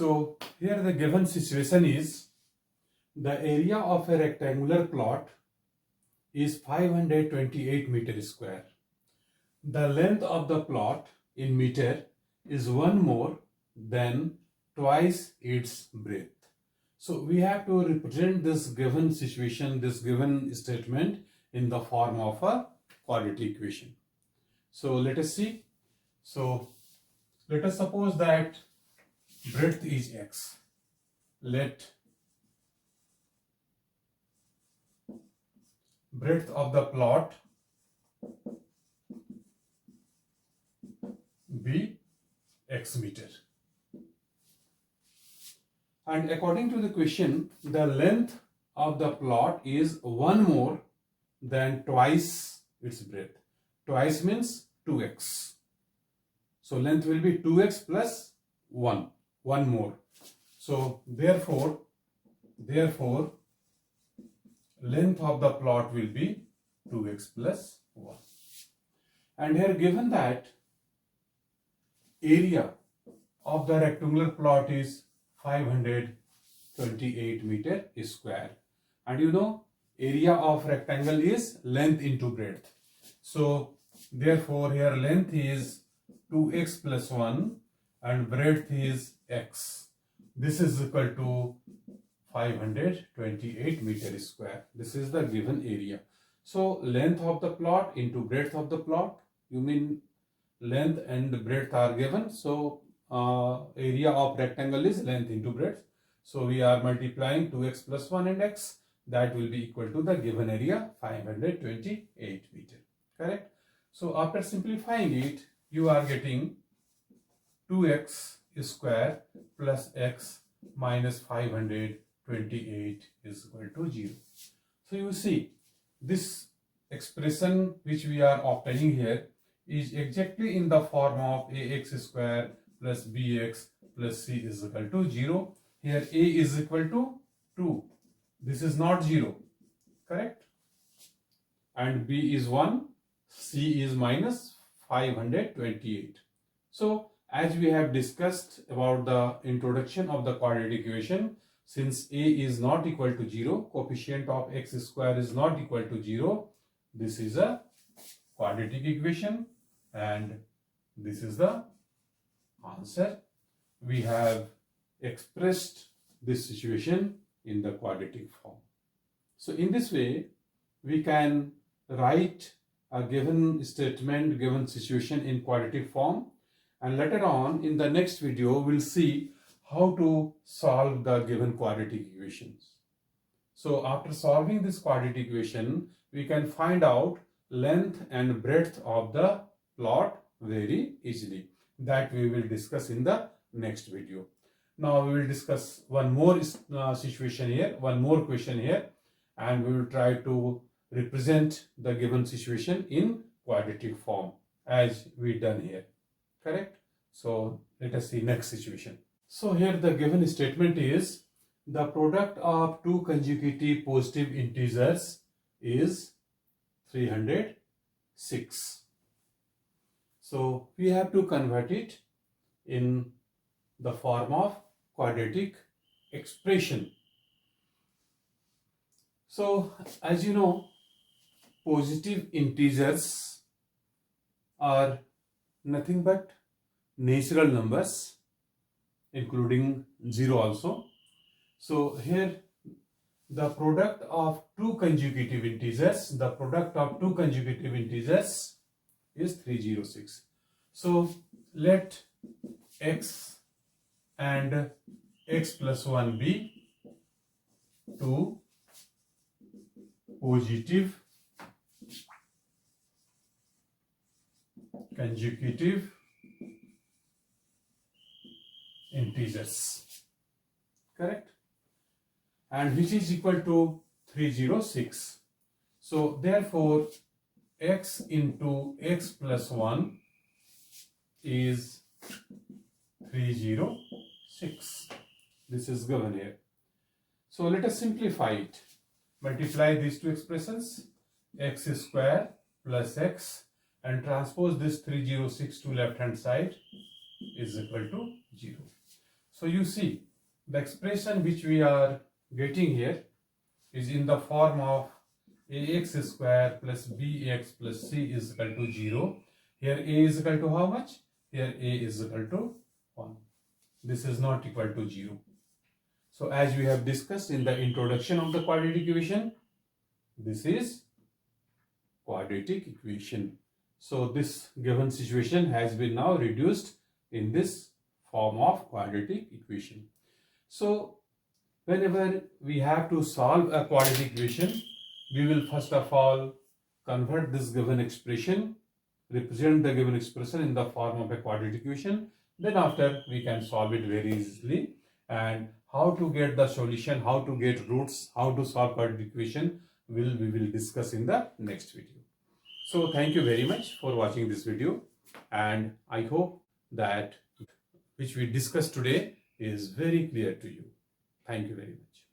So here the given situation is the area of a rectangular plot is 528 meter square. The length of the plot in meter is one more than twice its breadth. So we have to represent this given situation, this given statement in the form of a quadratic equation. So let us see. So let us suppose that breadth is x. Let breadth of the plot be x meter. And according to the question, the length of the plot is one more than twice its breadth. Twice means 2x. So length will be 2x plus 1 more. So therefore length of the plot will be 2x plus 1. And here given that area of the rectangular plot is 528 meter square, and you know area of rectangle is length into breadth. So therefore here length is 2x plus 1 and breadth is x. This is equal to 528 meter square. This is the given area. So length of the plot into breadth of the plot, you mean length and breadth are given. So area of rectangle is length into breadth. So we are multiplying 2x plus 1 and x. That will be equal to the given area 528 meter. Correct? So after simplifying it, you are getting 2x square plus x minus 528 is equal to 0. So you see this expression which we are obtaining here is exactly in the form of ax square plus bx plus c is equal to 0. Here a is equal to 2. This is not 0. Correct? And b is 1. C is minus 528. So as we have discussed about the introduction of the quadratic equation, since a is not equal to 0, coefficient of x square is not equal to 0, this is a quadratic equation and this is the answer. We have expressed this situation in the quadratic form. So in this way, we can write a given statement, given situation in quadratic form, and later on in the next video we'll see how to solve the given quadratic equations. So after solving this quadratic equation, we can find out length and breadth of the plot very easily. That we will discuss in the next video. Now we will discuss one more situation here, one more question here, and we will try to represent the given situation in quadratic form as we done here. Correct? So let us see next situation. So here the given statement is the product of two consecutive positive integers is 306. So we have to convert it in the form of quadratic expression. So as you know, positive integers are nothing but natural numbers, including 0 also. So here the product of two consecutive integers, is 306. So let x and x plus 1 be two positive consecutive integers. Correct? And which is equal to 306. So therefore x into x plus 1 is 306. This is given here. So let us simplify it. Multiply these two expressions, x square plus x, and transpose this 306 to left hand side is equal to 0. So you see, the expression which we are getting here is in the form of ax square plus bx plus c is equal to 0. Here a is equal to how much? Here a is equal to 1. This is not equal to 0. So as we have discussed in the introduction of the quadratic equation, this is quadratic equation. So this given situation has been now reduced in this form of quadratic equation. So whenever we have to solve a quadratic equation, we will first of all convert this given expression, represent the given expression in the form of a quadratic equation. Then after we can solve it very easily. And how to get the solution, how to get roots, how to solve quadratic equation we will discuss in the next video. So thank you very much for watching this video, and I hope that which we discussed today is very clear to you. Thank you very much.